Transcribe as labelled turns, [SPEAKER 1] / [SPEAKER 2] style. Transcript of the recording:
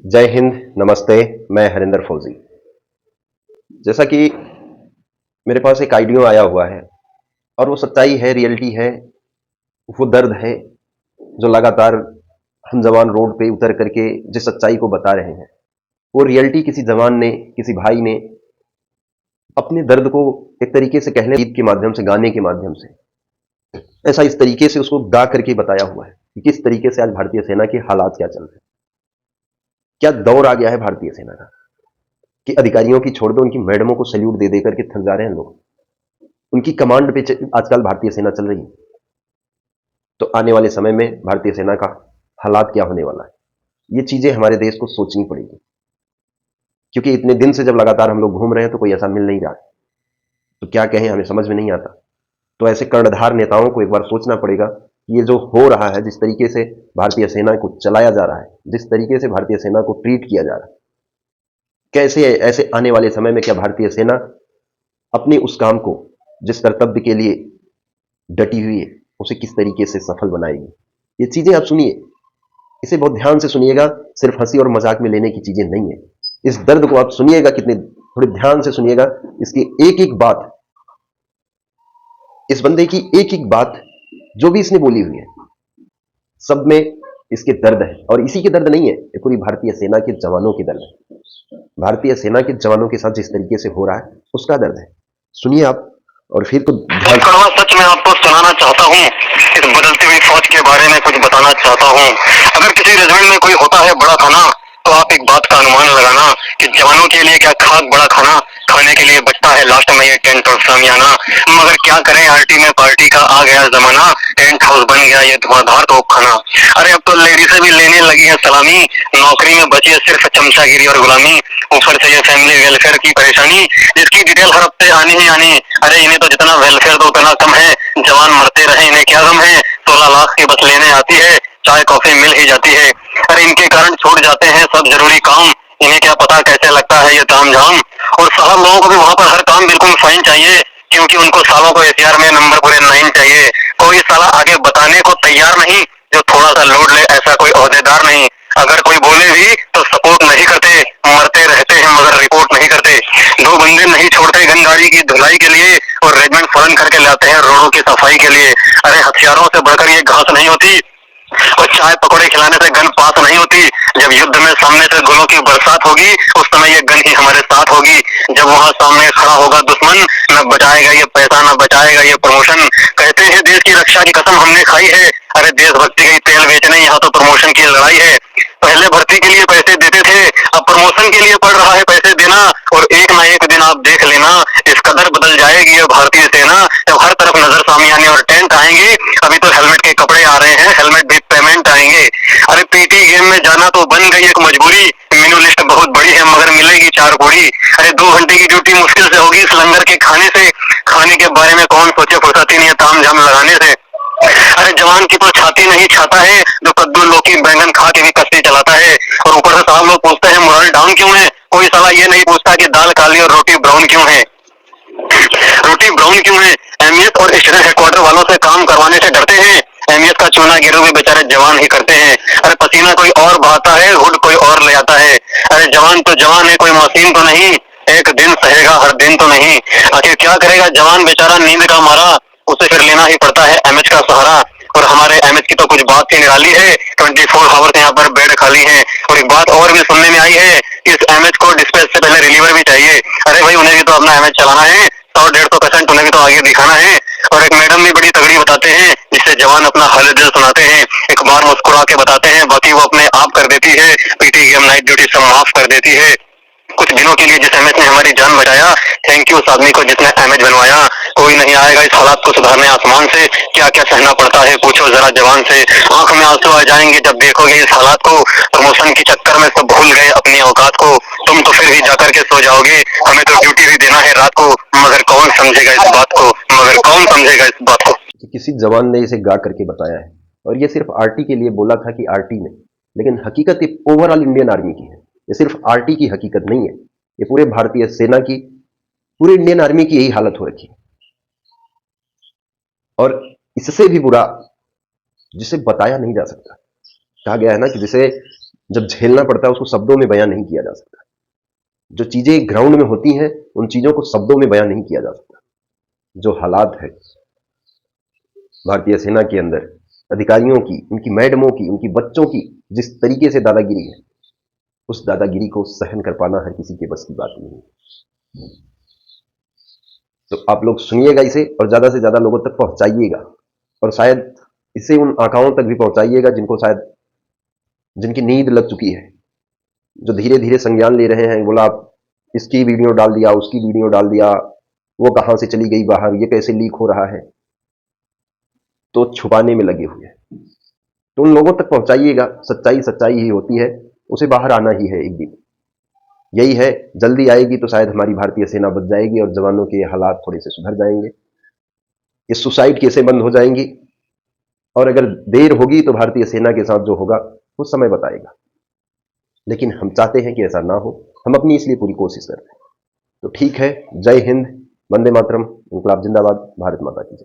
[SPEAKER 1] जय हिंद, नमस्ते। मैं हरिंदर फौजी। जैसा कि मेरे पास एक ऑडियो आया हुआ है और वो सच्चाई है, रियलिटी है, वो दर्द है जो लगातार हम जवान रोड पे उतर करके जिस सच्चाई को बता रहे हैं, वो रियलिटी किसी जवान ने, किसी भाई ने अपने दर्द को एक तरीके से कहने गीत के माध्यम से, गाने के माध्यम से, ऐसा इस तरीके से उसको गा करके बताया हुआ है कि किस तरीके से आज भारतीय सेना के हालात क्या चल रहे हैं। क्या दौर आ गया है भारतीय सेना का कि अधिकारियों की छोड़ दो, उनकी मैडमों को सैल्यूट दे दे करके थक जा रहे हैं लोग। उनकी कमांड पे आजकल भारतीय सेना चल रही है। तो आने वाले समय में भारतीय सेना का हालात क्या होने वाला है, ये चीजें हमारे देश को सोचनी पड़ेगी। क्योंकि इतने दिन से जब लगातार हम लोग घूम रहे हैं तो कोई ऐसा मिल नहीं रहा है, तो क्या कहें, हमें समझ में नहीं आता। तो ऐसे कर्णधार नेताओं को एक बार सोचना पड़ेगा कि ये जो हो रहा है, जिस तरीके से भारतीय सेना को चलाया जा रहा है, जिस तरीके से भारतीय सेना को ट्रीट किया जा रहा है, कैसे ऐसे आने वाले समय में क्या भारतीय सेना अपने उस काम को, जिस कर्तव्य के लिए डटी हुई है, उसे किस तरीके से सफल बनाएगी। ये चीजें आप सुनिए, इसे बहुत ध्यान से सुनिएगा। सिर्फ हंसी और मजाक में लेने की चीजें नहीं है। इस दर्द को आप सुनिएगा, कितने थोड़े ध्यान से सुनिएगा। इसकी एक एक बात, इस बंदे की एक एक बात जो भी इसने बोली हुई है, सब में इसके दर्द है। और इसी के दर्द नहीं है, ये पूरी भारतीय सेना के जवानों के दर्द है। भारतीय सेना के जवानों के साथ जिस तरीके से हो रहा है, उसका दर्द है। सुनिए आप, और फिर तो ध्यान।
[SPEAKER 2] कड़वा सच मैं आपको सुनाना चाहता हूँ। इस बदलती हुई फौज के बारे में कुछ बताना चाहता हूँ। अगर किसी रेजिमेंट में कोई होता है बड़ा खाना, तो आप एक बात का अनुमान लगाना कि जवानों के लिए क्या खाक बड़ा खाना खाने के लिए बचता है लास्ट में ये टेंट और सामियाना। मगर क्या करें, आरटी में पार्टी का आ गया जमाना, टेंट हाउस बन गया ये धुआंधार तोप खाना। अरे अब तो लेडीजें भी लेने लगी है सलामी, नौकरी में बची है सिर्फ चमचागिरी और गुलामी। ऊपर से ये फैमिली वेलफेयर की परेशानी, जिसकी डिटेल हर हफ्ते आनी ही आनी। अरे इन्हें तो जितना वेलफेयर दो उतना कम है, जवान मरते रहे इन्हें क्या गम है। 16 लाख की बस लेने आती है, चाय कॉफी मिल ही जाती है। अरे इनके कारण छूट जाते हैं सब जरूरी काम, इन्हें क्या पता कैसे लगता है ये ताम झाम। और साहब लोगों को भी वहाँ पर हर काम बिल्कुल फाइन चाहिए, क्योंकि उनको सालों को एसीआर में नंबर पूरे 9 चाहिए। कोई साला आगे बताने को तैयार नहीं, जो थोड़ा सा लोड ले ऐसा कोई ओहदेदार नहीं। अगर कोई बोले भी तो सपोर्ट नहीं करते, मरते रहते हैं मगर रिपोर्ट नहीं करते। 2 बंदे नहीं छोड़ते गन गाड़ी की धुलाई के लिए, और रेजिमेंट फौरन करके लाते हैं रोडों की सफाई के लिए। अरे हथियारों से बढ़कर ये घास नहीं होती, और चाय पकौड़े खिलाने से गन पास नहीं होती। जब युद्ध में सामने से गोलों की बरसात होगी, उस समय ये गन ही हमारे साथ होगी। जब वहाँ सामने खड़ा होगा दुश्मन, न बचाएगा ये पैसा, न बचाएगा ये प्रमोशन। कहते हैं देश की रक्षा की कसम हमने खाई है, अरे देशभक्ति का तेल बेचने, यहाँ तो प्रमोशन की लड़ाई है। पहले भर्ती के लिए पैसे देते थे, अब प्रमोशन के लिए पड़ रहा है पैसे देना। और एक ना एक दिन आप देख लेना, इस कदर बदल जाएगी ये भारतीय सेना, जब हर तरफ नजर सामियाने और टेंट आएंगे। अभी तो हेलमेट के कपड़े आ रहे हैं, हेलमेट भी पेमेंट आएंगे। अरे पीटी गेम में जाना तो बन गई एक मजबूरी, मेनू लिस्ट बहुत बड़ी है मगर मिलेगी 4 पूरी। अरे 2 घंटे की ड्यूटी मुश्किल से होगी इस लंगर के खाने से, खाने के बारे में कौन सोचे, फुर्सत ही नहीं है ताम झाम लगाने से। अरे जवान की तो छाती नहीं छाता है, जो कद्दू लौकी बैंगन खा के भी कश्ती चलाता है। और ऊपर से साहब लोग पूछते हैं मोरल डाउन क्यों है, कोई साला ये नहीं पूछता कि दाल काली और रोटी ब्राउन क्यों है। रोटी ब्राउन क्यों है। एमईएस और स्टेशन हेडक्वार्टर वालों से काम करवाने से डरते हैं, एमईएस का चूना गिरो भी बेचारे जवान ही करते हैं। अरे पसीना कोई और बहाता है, हुड कोई और ले आता है। अरे जवान तो जवान है, कोई मशीन तो नहीं, एक दिन सहेगा हर दिन तो नहीं। आखिर क्या करेगा जवान बेचारा नींद का मारा, उसे फिर लेना ही पड़ता है एमएच का सहारा। और हमारे एमएच की तो कुछ बात ही निराली है, 24 आवर्स यहाँ पर बेड खाली है। और एक बात और भी सुनने में आई है, इस एमएच को डिस्पैच से पहले रिलीवर भी चाहिए। अरे भाई उन्हें भी तो अपना एमएच चलाना है, 100-150% उन्हें भी तो आगे दिखाना है। और एक मैडम भी बड़ी तगड़ी बताते हैं, जिससे जवान अपना हाल दिल सुनाते हैं। एक बार मुस्कुरा के बताते हैं, बाकी वो अपने आप कर देती है। पीटी गेम नाइट ड्यूटी सब माफ कर देती है। कुछ दिनों के लिए जिस एमएच ने हमारी जान बचाया, थैंक यू उस आदमी को जिसने एमएच बनवाया। कोई नहीं आएगा इस हालात को सुधारने आसमान से, क्या क्या सहना पड़ता है पूछो जरा जवान से। आंख में आंसू आ जाएंगे जब देखोगे इस हालात को, प्रमोशन के चक्कर में सब भूल गए अपनी औकात को। तुम तो फिर भी जाकर के सो जाओगे, हमें तो ड्यूटी भी देना है रात को, मगर कौन समझेगा इस बात को, मगर कौन समझेगा इस बात को।
[SPEAKER 1] कि किसी जवान ने इसे गा करके बताया है, और ये सिर्फ आरटी के लिए बोला था कि आरटी में, लेकिन हकीकत ये ओवरऑल इंडियन आर्मी की है। ये सिर्फ आरटी की हकीकत नहीं है, ये पूरे भारतीय सेना की, पूरे इंडियन आर्मी की यही हालत हो रखी है। और इससे भी बुरा जिसे बताया नहीं जा सकता, कहा गया है ना कि जिसे जब झेलना पड़ता है उसको शब्दों में बयां नहीं किया जा सकता। जो चीजें ग्राउंड में होती हैं उन चीजों को शब्दों में बयां नहीं किया जा सकता। जो हालात है भारतीय सेना के अंदर अधिकारियों की, उनकी मैडमों की, उनकी बच्चों की जिस तरीके से दादागिरी है, उस दादागिरी को सहन कर पाना हर किसी के बस की बात नहीं है। तो आप लोग सुनिएगा इसे और ज्यादा से ज्यादा लोगों तक पहुंचाइएगा, और शायद इसे उन आकाओं तक भी पहुंचाइएगा जिनको शायद जिनकी नींद लग चुकी है, जो धीरे धीरे संज्ञान ले रहे हैं। बोला आप इसकी वीडियो डाल दिया, उसकी वीडियो डाल दिया, वो कहां से चली गई बाहर, ये कैसे लीक हो रहा है, तो छुपाने में लगे हुए हैं। तो उन लोगों तक पहुंचाइएगा। सच्चाई सच्चाई ही होती है, उसे बाहर आना ही है एक दिन। यही है, जल्दी आएगी तो शायद हमारी भारतीय सेना बच जाएगी और जवानों के हालात थोड़े से सुधर जाएंगे, ये सुसाइड केसें बंद हो जाएंगी। और अगर देर होगी तो भारतीय सेना के साथ जो होगा वो समय बताएगा, लेकिन हम चाहते हैं कि ऐसा ना हो। हम अपनी इसलिए पूरी कोशिश कर रहे हैं। तो ठीक है, जय हिंद, वंदे मातरम, इंकलाब जिंदाबाद, भारत माता की जय।